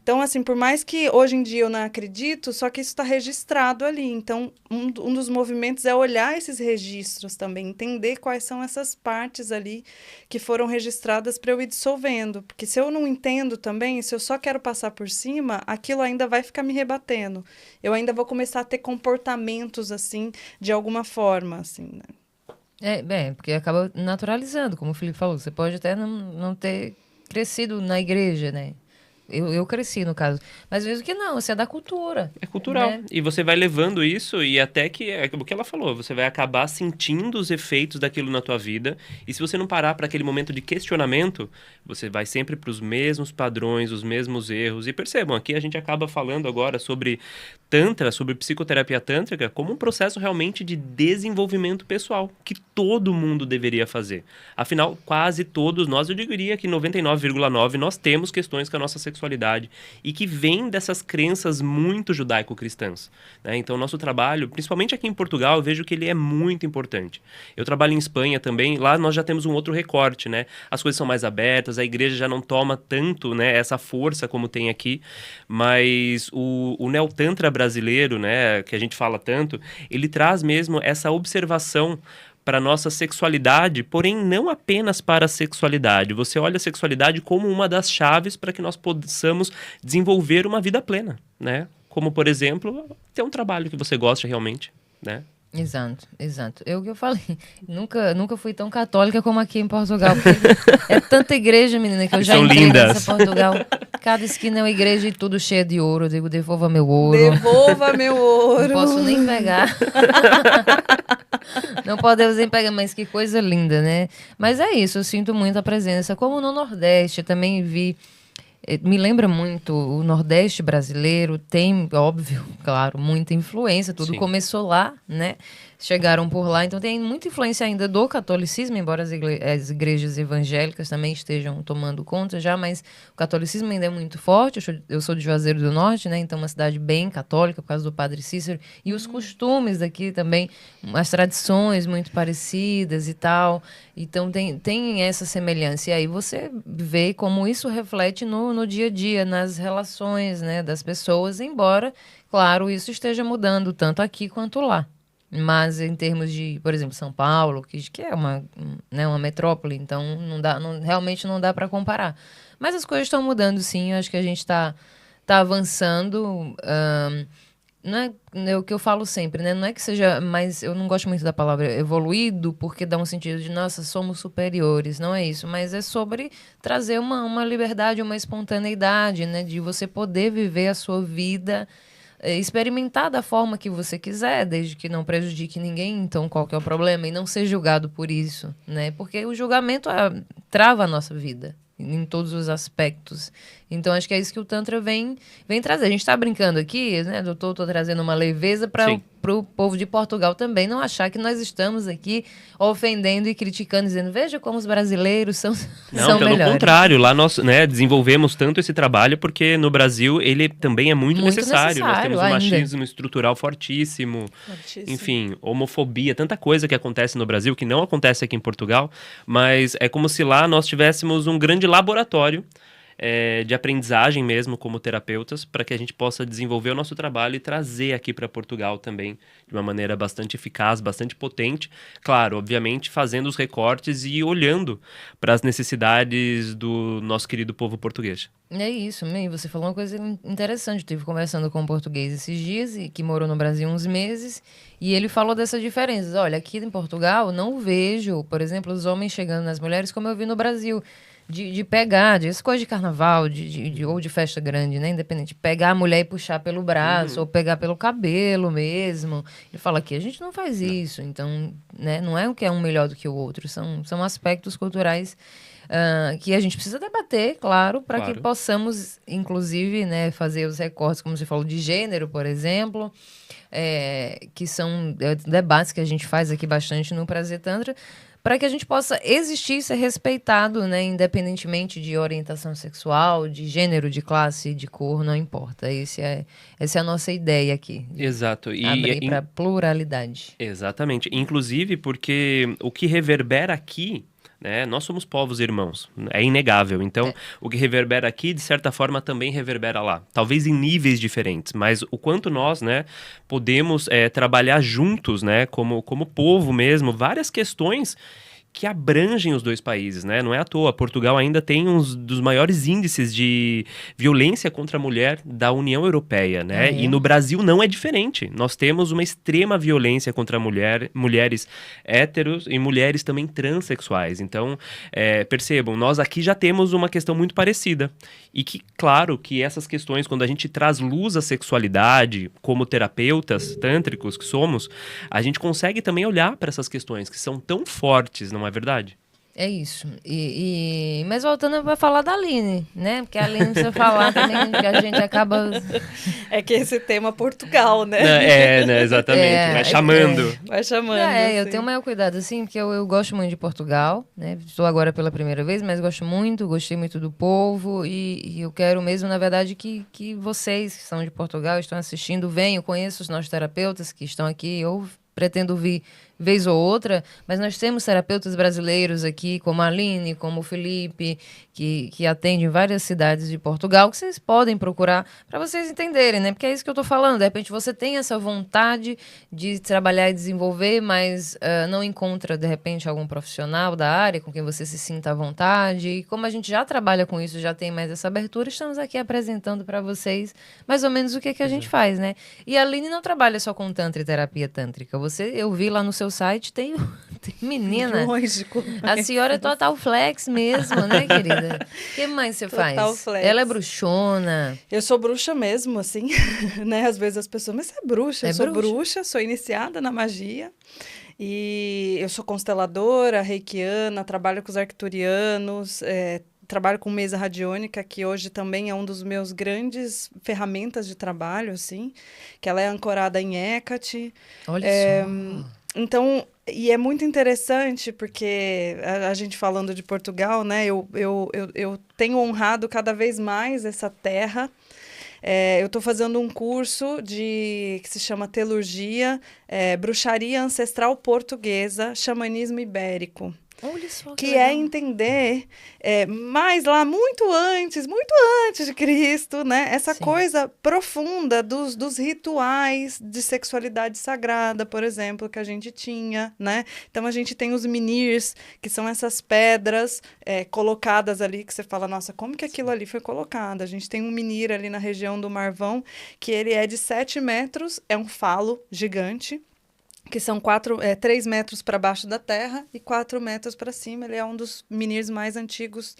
Então, assim, por mais que hoje em dia eu não acredito, só que isso está registrado ali. Então, um dos movimentos é olhar esses registros também, entender quais são essas partes ali que foram registradas para eu ir dissolvendo. Porque se eu não entendo também, se eu só quero passar por cima, aquilo ainda vai ficar me rebatendo. Eu ainda vou começar a ter comportamentos, assim, de alguma forma, assim, né? Porque acaba naturalizando, como o Felipe falou. Você pode até não ter crescido na igreja, né? Eu cresci, no caso. Mas mesmo que não, você é da cultura. É cultural. Né? E você vai levando isso e até que... É o que ela falou. Você vai acabar sentindo os efeitos daquilo na tua vida. E se você não parar para aquele momento de questionamento, você vai sempre para os mesmos padrões, os mesmos erros. E percebam, aqui a gente acaba falando agora sobre Tantra, sobre psicoterapia tântrica, como um processo realmente de desenvolvimento pessoal, que todo mundo deveria fazer. Afinal, quase todos nós, eu diria que 99,9% nós temos questões com a nossa sexualidade e que vem dessas crenças muito judaico-cristãs, né? Então, nosso trabalho, principalmente aqui em Portugal, eu vejo que ele é muito importante. Eu trabalho em Espanha também, lá nós já temos um outro recorte, né? As coisas são mais abertas, a igreja já não toma tanto, né, essa força como tem aqui, mas o neotantra brasileiro, né, que a gente fala tanto, ele traz mesmo essa observação para a nossa sexualidade, porém não apenas para a sexualidade. Você olha a sexualidade como uma das chaves para que nós possamos desenvolver uma vida plena, né? Como, por exemplo, ter um trabalho que você gosta realmente, né? Exato, exato. É o que eu falei. Nunca fui tão católica como aqui em Portugal. É tanta igreja, menina, que eu já São entrei lindas. nessa Portugal. Cada esquina é uma igreja e tudo cheio de ouro. Eu digo, devolva meu ouro. Devolva meu ouro. Não posso nem pegar. Não podemos nem pegar, mas que coisa linda, né? Mas é isso, eu sinto muito a presença. Como no Nordeste, eu também vi. Me lembra muito o Nordeste brasileiro, tem, óbvio, claro, muita influência, tudo Sim. começou lá, né? Chegaram por lá, então tem muita influência ainda do catolicismo, embora as igrejas evangélicas também estejam tomando conta já, mas o catolicismo ainda é muito forte. Eu sou de Juazeiro do Norte, né? Então uma cidade bem católica por causa do Padre Cícero, e os costumes daqui também, as tradições muito parecidas e tal. Então tem essa semelhança. E aí você vê como isso reflete no dia a dia, nas relações, né, das pessoas, embora, claro, isso esteja mudando tanto aqui quanto lá. Mas em termos de, por exemplo, São Paulo, que é uma metrópole, então realmente não dá para comparar. Mas as coisas estão mudando, sim. Eu acho que a gente está avançando. Não é o que eu falo sempre, né? Não é que seja mais... Eu não gosto muito da palavra evoluído, porque dá um sentido de, nossa, somos superiores. Não é isso. Mas é sobre trazer uma liberdade, uma espontaneidade, né? De você poder viver a sua vida, experimentar da forma que você quiser, desde que não prejudique ninguém. Então, qual que é o problema? E não ser julgado por isso, né? Porque o julgamento trava a nossa vida em todos os aspectos. Então, acho que é isso que o Tantra vem trazer. A gente está brincando aqui, né? Eu tô trazendo uma leveza para o povo de Portugal também não achar que nós estamos aqui ofendendo e criticando, dizendo, veja como os brasileiros são Não, pelo melhores. contrário, lá nós, né, desenvolvemos tanto esse trabalho porque no Brasil ele também é muito necessário. Nós temos um ainda. machismo estrutural fortíssimo, enfim, homofobia, tanta coisa que acontece no Brasil que não acontece aqui em Portugal, mas é como se lá nós tivéssemos um grande laboratório de aprendizagem mesmo como terapeutas, para que a gente possa desenvolver o nosso trabalho e trazer aqui para Portugal também de uma maneira bastante eficaz, bastante potente, claro, obviamente fazendo os recortes e olhando para as necessidades do nosso querido povo português. É isso, e você falou uma coisa interessante. Eu estive conversando com um português esses dias, que morou no Brasil uns meses, e ele falou dessas diferenças. Olha, aqui em Portugal não vejo, por exemplo, os homens chegando nas mulheres como eu vi no Brasil. De pegar, essa coisa de carnaval, ou de festa grande, né? Independente. Pegar a mulher e puxar pelo braço, ou pegar pelo cabelo mesmo. Ele fala que a gente não faz isso. Então, né? Não é o que é um melhor do que o outro. São aspectos culturais que a gente precisa debater, claro, para que possamos, inclusive, né, fazer os recortes, como você falou, de gênero, por exemplo, que são debates que a gente faz aqui bastante no Prazer Tantra, para que a gente possa existir e ser respeitado, né, independentemente de orientação sexual, de gênero, de classe, de cor, não importa. Essa é a nossa ideia aqui. Exato. E abrir para pluralidade. Exatamente. Inclusive porque o que reverbera aqui, né, nós somos povos irmãos, é inegável. Então, o que reverbera aqui, de certa forma, também reverbera lá. Talvez em níveis diferentes, mas o quanto nós, né, podemos trabalhar juntos, né, como povo mesmo, várias questões que abrangem os dois países, né? Não é à toa, Portugal ainda tem um dos maiores índices de violência contra a mulher da União Europeia, né? E no Brasil não é diferente. Nós temos uma extrema violência contra mulheres héteros e mulheres também transexuais. Então, percebam, nós aqui já temos uma questão muito parecida. E que, claro, que essas questões, quando a gente traz luz à sexualidade, como terapeutas tântricos que somos, a gente consegue também olhar para essas questões que são tão fortes, não é verdade? É isso. Mas voltando para falar da Aline, né? Porque a Aline precisa falar também, que a gente acaba... É que esse tema Portugal, né? Né, exatamente. Vai chamando. Vai chamando. Eu tenho maior cuidado, assim, porque eu gosto muito de Portugal, né? Estou agora pela primeira vez, mas gostei muito do povo e eu quero mesmo, na verdade, que vocês que são de Portugal, estão assistindo, venham, conheçam os nossos terapeutas que estão aqui, ou pretendo vir vez ou outra, mas nós temos terapeutas brasileiros aqui, como a Aline, como o Felipe, que atendem em várias cidades de Portugal, que vocês podem procurar para vocês entenderem, né? Porque é isso que eu tô falando. De repente você tem essa vontade de trabalhar e desenvolver, mas não encontra, de repente, algum profissional da área com quem você se sinta à vontade. E como a gente já trabalha com isso, já tem mais essa abertura, estamos aqui apresentando para vocês mais ou menos o que a gente faz, né? E a Aline não trabalha só com tantra e terapia tântrica. Eu vi lá no seu site, tem menina. Milhões de A senhora é total flex mesmo, né, querida? O que mais você Total faz? flex. Ela é bruxona. Eu sou bruxa mesmo, assim, né? Às vezes as pessoas, mas você é bruxa? É Eu sou bruxa. bruxa, sou iniciada na magia. E eu sou consteladora, reikiana, trabalho com os arcturianos, trabalho com mesa radiônica, que hoje também é um dos meus grandes ferramentas de trabalho, assim, que ela é ancorada em Hecate. Olha só. Então, e é muito interessante, porque a gente falando de Portugal, né? Eu tenho honrado cada vez mais essa terra. Eu estou fazendo um curso que se chama Telurgia, Bruxaria Ancestral Portuguesa, Xamanismo Ibérico. Olha só Que legal. é entender mais lá, muito antes de Cristo, né? Essa Sim. coisa profunda dos rituais de sexualidade sagrada, por exemplo, que a gente tinha, né? Então, a gente tem os menirs, que são essas pedras colocadas ali, que você fala, nossa, como que aquilo ali foi colocado? A gente tem um menir ali na região do Marvão, que ele é de 7 metros, é um falo gigante, que são 3 metros para baixo da terra e 4 metros para cima. Ele é um dos menirs mais antigos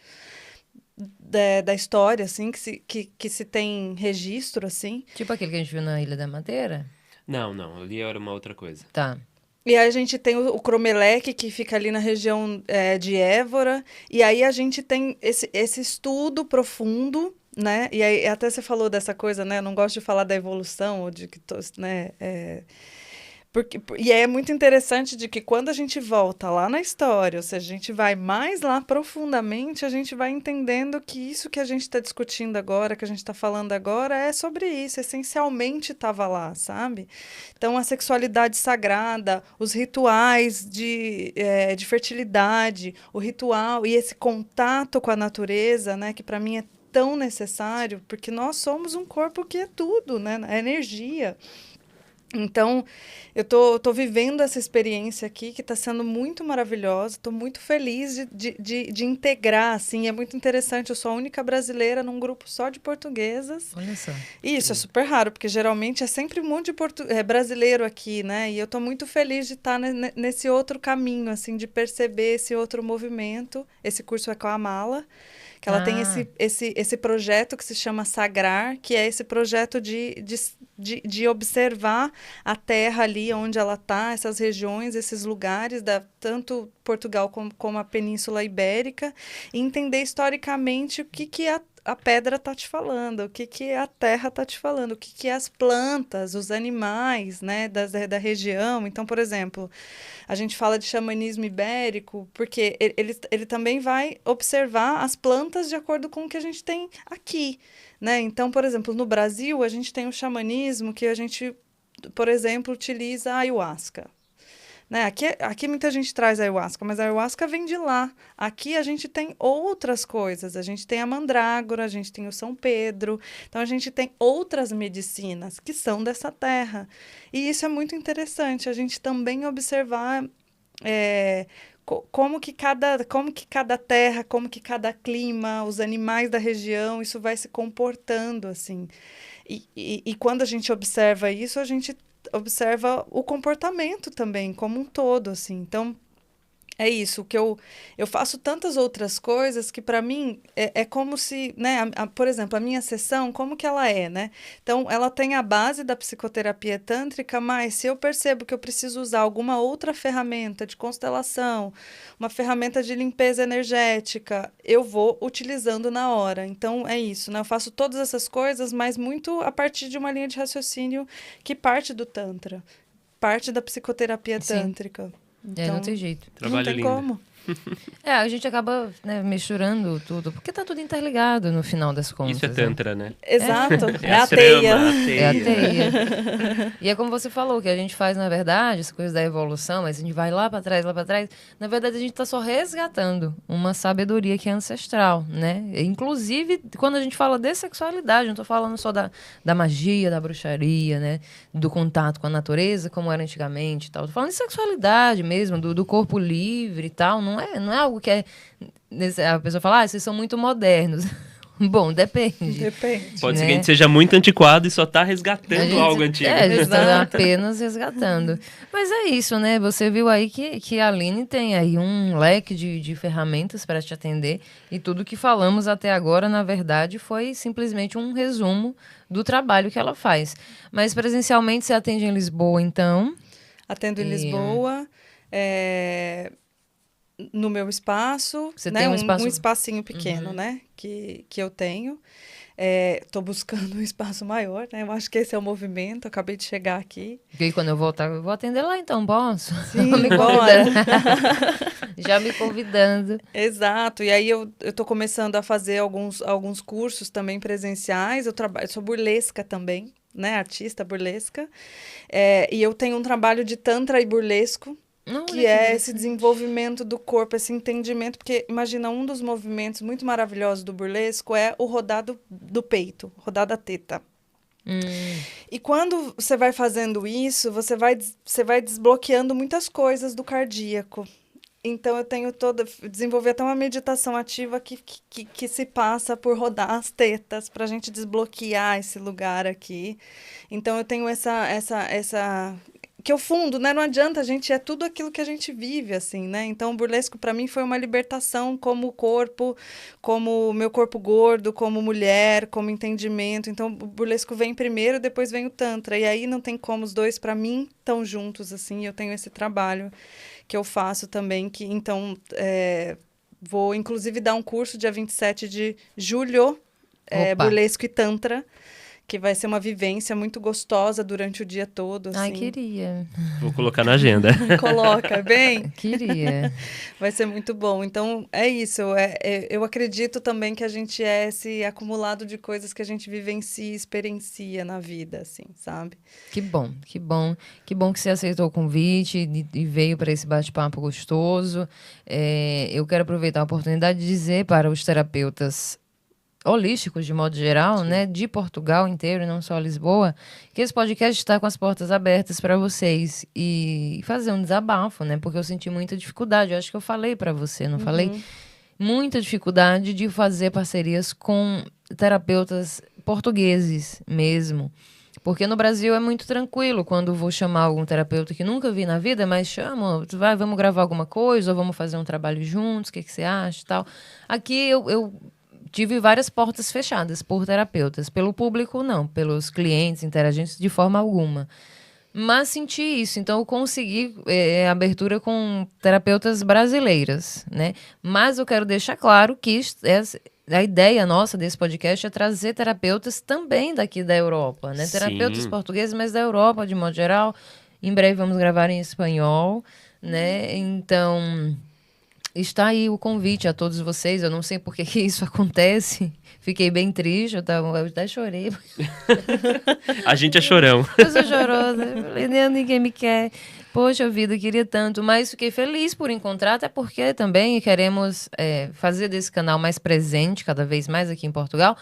da história, assim, que se tem registro, assim. Tipo aquele que a gente viu na Ilha da Madeira? Não, ali era uma outra coisa. Tá. E aí a gente tem o Cromeleque, que fica ali na região de Évora. E aí a gente tem esse estudo profundo, né? E aí até você falou dessa coisa, né? Eu não gosto de falar da evolução, ou de que, né? E é muito interessante de que quando a gente volta lá na história, ou seja, a gente vai mais lá profundamente, a gente vai entendendo que isso que a gente está discutindo agora, que a gente está falando agora, é sobre isso, essencialmente estava lá, sabe? Então, a sexualidade sagrada, os rituais de fertilidade, o ritual e esse contato com a natureza, né, que para mim é tão necessário, porque nós somos um corpo que é tudo, né? É energia. Então, eu tô vivendo essa experiência aqui, que está sendo muito maravilhosa. Estou muito feliz de integrar, assim. É muito interessante. Eu sou a única brasileira num grupo só de portuguesas. Olha só. E isso é super raro, porque geralmente é sempre um monte de brasileiro aqui, né? E eu estou muito feliz de estar nesse outro caminho, assim, de perceber esse outro movimento. Esse curso é com a Mala, que ela tem esse projeto que se chama Sagrar, que é esse projeto de observar a terra ali onde ela está, essas regiões, esses lugares, tanto Portugal como a Península Ibérica, e entender historicamente o que a pedra está te falando, o que a terra está te falando, o que as plantas, os animais, né, da região. Então, por exemplo, a gente fala de xamanismo ibérico, porque ele também vai observar as plantas de acordo com o que a gente tem aqui, né? Então, por exemplo, no Brasil, a gente tem o xamanismo que a gente, por exemplo, utiliza a ayahuasca. Né? Aqui muita gente traz ayahuasca, mas a ayahuasca vem de lá. Aqui a gente tem outras coisas. A gente tem a mandrágora, a gente tem o São Pedro. Então, a gente tem outras medicinas que são dessa terra. E isso é muito interessante, a gente também observar como que cada terra, como que cada clima, os animais da região, isso vai se comportando, assim. E quando a gente observa isso, a gente observa o comportamento também, como um todo, assim. Então, é isso, que eu faço tantas outras coisas que para mim é como se, né, por exemplo, a minha sessão, como que ela é, né? Então, ela tem a base da psicoterapia tântrica, mas se eu percebo que eu preciso usar alguma outra ferramenta de constelação, uma ferramenta de limpeza energética, eu vou utilizando na hora. Então, é isso, né? Eu faço todas essas coisas, mas muito a partir de uma linha de raciocínio que parte do Tantra, parte da psicoterapia Sim. tântrica. Então, não tem jeito. Trabalho não tem lindo. como. A gente acaba, né, misturando tudo, porque tá tudo interligado no final das contas. Isso é Tantra, né? Exato, é a trama, teia. É a teia. E é como você falou, que a gente faz, na verdade, essa coisa da evolução, mas a gente vai lá pra trás. Na verdade, a gente tá só resgatando uma sabedoria que é ancestral, né? Inclusive, quando a gente fala de sexualidade, não tô falando só da magia, da bruxaria, né? Do contato com a natureza, como era antigamente e tal. Tô falando de sexualidade mesmo, do corpo livre e tal. Não é algo que é... A pessoa fala, vocês são muito modernos. Bom, depende. Depende. Pode ser né? que a gente seja muito antiquado e só tá resgatando algo antigo. A gente tá Exato. apenas resgatando. Mas é isso, né? Você viu aí que a Aline tem aí um leque de ferramentas para te atender. E tudo que falamos até agora, na verdade, foi simplesmente um resumo do trabalho que ela faz. Mas presencialmente você atende em Lisboa, então? Atendo em Lisboa, no meu espaço, Você né? tem um Um espaço... espacinho pequeno, né? Que eu tenho. Tô buscando um espaço maior, né? Eu acho que esse é o movimento. Acabei de chegar aqui. Porque quando eu voltar, eu vou atender lá, então, posso? Sim, Me bora. Já me convidando. Exato. E aí eu tô começando a fazer alguns cursos também presenciais. Eu sou burlesca também, né? Artista burlesca. E eu tenho um trabalho de tantra e burlesco, que é esse desenvolvimento do corpo, esse entendimento, porque imagina, um dos movimentos muito maravilhosos do burlesco é o rodar do peito, rodar da teta. E quando você vai fazendo isso, você vai desbloqueando muitas coisas do cardíaco. Então, desenvolvi até uma meditação ativa que se passa por rodar as tetas, para a gente desbloquear esse lugar aqui. Então, eu tenho essa que é o fundo, né? Não adianta, é tudo aquilo que a gente vive, assim, né? Então, o burlesco, para mim, foi uma libertação como corpo, como meu corpo gordo, como mulher, como entendimento. Então, o burlesco vem primeiro, depois vem o tantra. E aí, não tem como os dois, para mim, estão juntos, assim. Eu tenho esse trabalho que eu faço também, que, então, vou, inclusive, dar um curso dia 27 de julho, burlesco e tantra, que vai ser uma vivência muito gostosa durante o dia todo, assim. Ai, queria. Vou colocar na agenda. Coloca, bem. Queria. Vai ser muito bom. Então, é isso. Eu acredito também que a gente é esse acumulado de coisas que a gente vivencia e experiencia na vida, assim, sabe? Que bom, que bom. Que bom que você aceitou o convite e veio para esse bate-papo gostoso. Eu quero aproveitar a oportunidade de dizer para os terapeutas holísticos, de modo geral, né, de Portugal inteiro, não só Lisboa, que esse podcast está com as portas abertas para vocês e fazer um desabafo, né, porque eu senti muita dificuldade, eu acho que eu falei para você, não falei? Muita dificuldade de fazer parcerias com terapeutas portugueses mesmo, porque no Brasil é muito tranquilo quando vou chamar algum terapeuta que nunca vi na vida, mas chamo, vamos gravar alguma coisa, ou vamos fazer um trabalho juntos, o que você acha e tal. Aqui eu tive várias portas fechadas por terapeutas. Pelo público, não. Pelos clientes, interagentes, de forma alguma. Mas senti isso. Então, eu consegui abertura com terapeutas brasileiras, né? Mas eu quero deixar claro que a ideia nossa desse podcast é trazer terapeutas também daqui da Europa, né? Sim. Terapeutas portugueses, mas da Europa, de modo geral. Em breve vamos gravar em espanhol, né? Então... está aí o convite a todos vocês. Eu não sei por que isso acontece. Fiquei bem triste, eu até chorei. A gente é chorão. Eu sou chorosa. Eu falei, ninguém me quer. Poxa vida, queria tanto. Mas fiquei feliz por encontrar, até porque também queremos fazer desse canal mais presente, cada vez mais aqui em Portugal.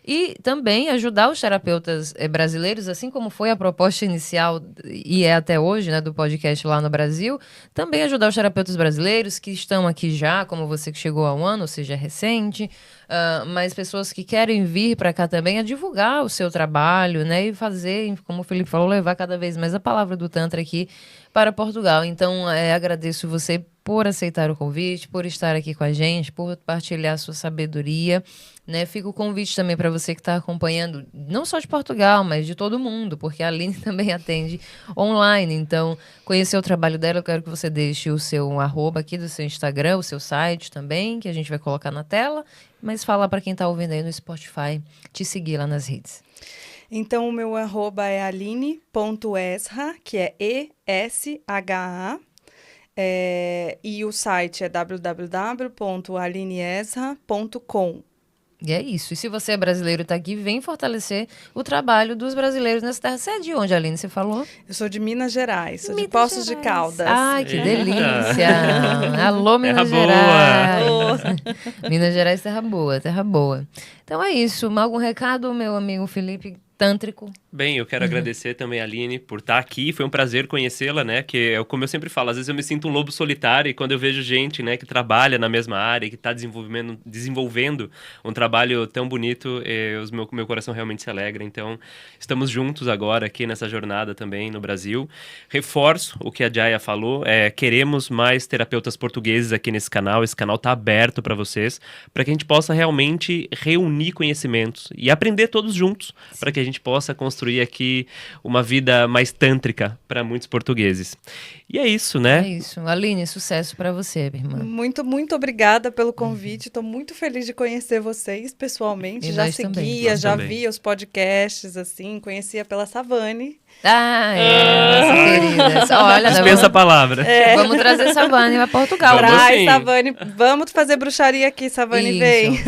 E também ajudar os terapeutas brasileiros, assim como foi a proposta inicial e é até hoje, né, do podcast lá no Brasil, também ajudar os terapeutas brasileiros que estão aqui já, como você que chegou há um ano, ou seja, recente, mas pessoas que querem vir para cá também a divulgar o seu trabalho, né, e fazer, como o Felipe falou, levar cada vez mais a palavra do Tantra aqui para Portugal. Então, agradeço você por aceitar o convite, por estar aqui com a gente, por partilhar sua sabedoria, né? Fica o convite também para você que está acompanhando, não só de Portugal, mas de todo mundo, porque a Aline também atende online. Então, conhecer o trabalho dela, eu quero que você deixe o seu arroba aqui do seu Instagram, o seu site também, que a gente vai colocar na tela, mas fala para quem está ouvindo aí no Spotify, te seguir lá nas redes. Então, o meu arroba é aline.esha, que é ESHA. E o site é www.alineesra.com. E é isso. E se você é brasileiro e tá aqui, vem fortalecer o trabalho dos brasileiros nessa terra. Você é de onde, Aline? Você falou? Eu sou de Minas Gerais, sou de Minas Poços de Gerais. Caldas. Ai, que Eita. delícia! Alô, Minas Terra Gerais! Minas Gerais, terra boa, terra boa. Então é isso. Algum recado, meu amigo Felipe Tântrico? Bem, eu quero agradecer também a Aline por estar aqui. Foi um prazer conhecê-la, né? Que é como eu sempre falo, às vezes eu me sinto um lobo solitário e quando eu vejo gente, né, que trabalha na mesma área, que está desenvolvendo um trabalho tão bonito, meu coração realmente se alegra. Então, estamos juntos agora aqui nessa jornada também no Brasil. Reforço o que a Jaya falou, queremos mais terapeutas portugueses aqui nesse canal. Esse canal está aberto para vocês, para que a gente possa realmente reunir conhecimentos e aprender todos juntos, para que a gente possa construir aqui uma vida mais tântrica para muitos portugueses. E é isso, É né? isso. Aline, sucesso pra você, minha irmã. Muito, muito obrigada pelo convite. Estou muito feliz de conhecer vocês pessoalmente. E Já nós também. seguia, Nós já também. via os podcasts, assim, conhecia pela Savane. Ah, nossa querida. Olha, Dispensa a palavra. vamos trazer Savane pra Portugal. Vamos Traz, sim. Savane. Vamos fazer bruxaria aqui, Savane, Isso. vem.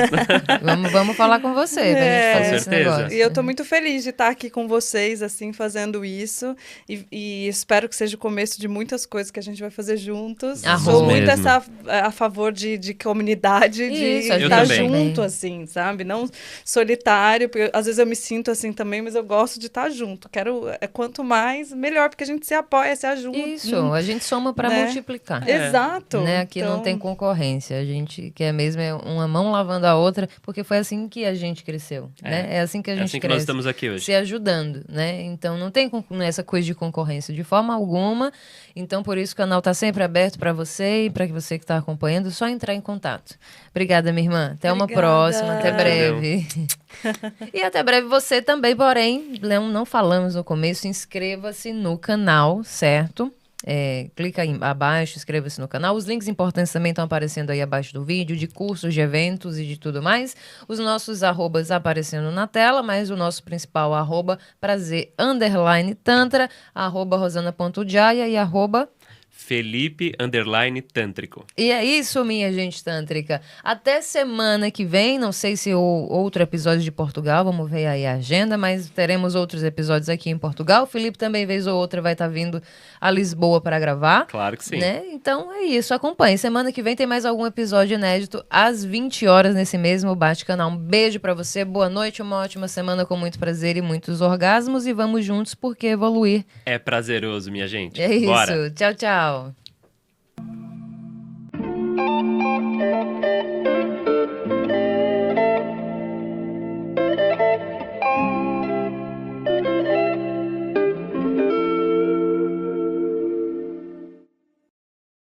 Vamos falar com você pra gente fazer Com esse certeza. negócio. E eu tô muito feliz de estar aqui com vocês, assim, fazendo isso. E espero que seja o começo de muitas coisas que a gente vai fazer juntos. Arrasa Sou muito mesmo. a favor de comunidade, Isso, de eu estar também. junto, assim, sabe? Não solitário, porque às vezes eu me sinto assim também, mas eu gosto de estar junto. Quanto mais, melhor, porque a gente se apoia, se ajuda. Isso, a gente soma pra Né? multiplicar. Exato. Né? Aqui não Então, tem concorrência. A gente quer mesmo uma mão lavando a outra, porque foi assim que a gente cresceu. Né? É assim que a É gente assim que cresce. nós estamos aqui hoje. Se ajudando, né? Então não tem essa coisa de concorrência de forma alguma. Então por isso o canal tá sempre aberto para você e para você que tá acompanhando, só entrar em contato. Obrigada, minha irmã. Até uma Obrigada. próxima, até Gratidão. breve. E até breve você também, porém, não falamos no começo, inscreva-se no canal, certo? Clica aí abaixo, inscreva-se no canal. Os links importantes também estão aparecendo aí abaixo do vídeo, de cursos, de eventos e de tudo mais. Os nossos arrobas aparecendo na tela, mas o nosso principal arroba prazer_tantra, arroba rosana.jaya e arroba... Felipe_Tântrico. E é isso, minha gente tântrica. Até semana que vem, não sei se outro episódio de Portugal, vamos ver aí a agenda, mas teremos outros episódios aqui em Portugal. O Felipe também, vez ou outra, vai estar vindo a Lisboa para gravar. Claro que sim. Né? Então é isso, acompanhe. Semana que vem tem mais algum episódio inédito às 20 horas nesse mesmo Bate-Canal. Um beijo pra você, boa noite, uma ótima semana com muito prazer e muitos orgasmos. E vamos juntos porque evoluir. É prazeroso, minha gente. É isso, Bora. tchau, tchau.